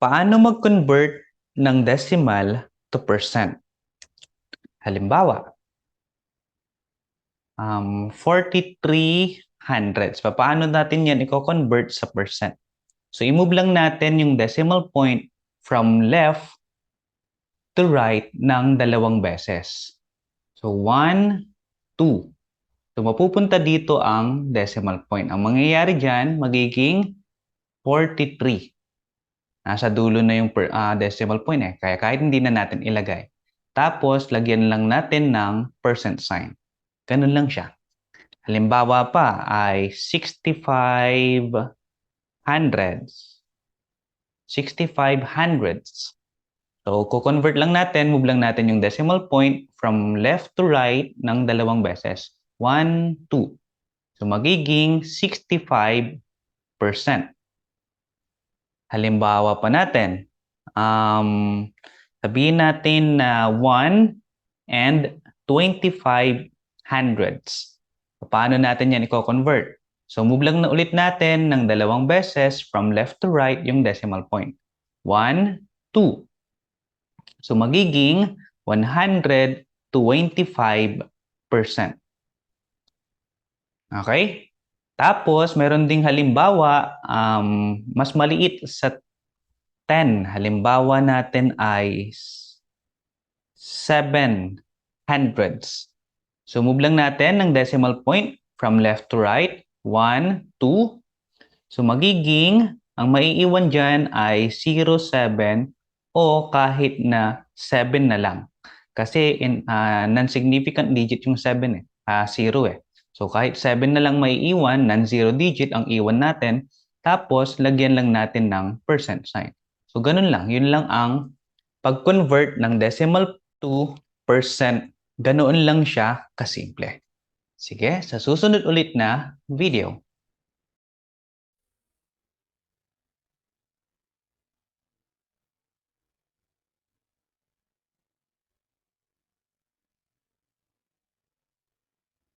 Paano mag-convert ng decimal to percent? Halimbawa, 43 hundredths. Paano natin yan i-convert sa percent? So, i-move lang natin yung decimal point from left to right ng dalawang beses. So, 1, 2. So, mapupunta dito ang decimal point. Ang mangyayari dyan, magiging 43. Nasa dulo na yung decimal point eh. Kaya kahit hindi na natin ilagay. Tapos, lagyan lang natin ng percent sign. Ganun lang siya. Halimbawa pa ay 65 hundredths. 65 hundredths. So, ko-convert lang natin, move lang natin yung decimal point from left to right ng dalawang beses. 1, 2. So, magiging 65%. Halimbawa pa natin, sabihin natin na 1 and 25 hundredths. Paano natin yan i-convert? So, move lang na ulit natin ng dalawang beses from left to right yung decimal point. 1, 2. So, magiging 125%. Okay? Tapos, meron ding halimbawa, mas maliit sa 10. Halimbawa natin ay 7 hundredths. So, move lang natin ng decimal point from left to right. 1, 2. So, magiging, ang maiiwan dyan ay 0.7 o kahit na 7 na lang. Kasi non-significant digit yung 7 eh. 0 eh. So, kahit 7 na lang maiiwan, non-zero digit ang iwan natin. Tapos, lagyan lang natin ng percent sign. So, ganun lang. Yun lang ang pag-convert ng decimal to percent. Ganoon lang siya kasimple. Sige, sa susunod ulit na video.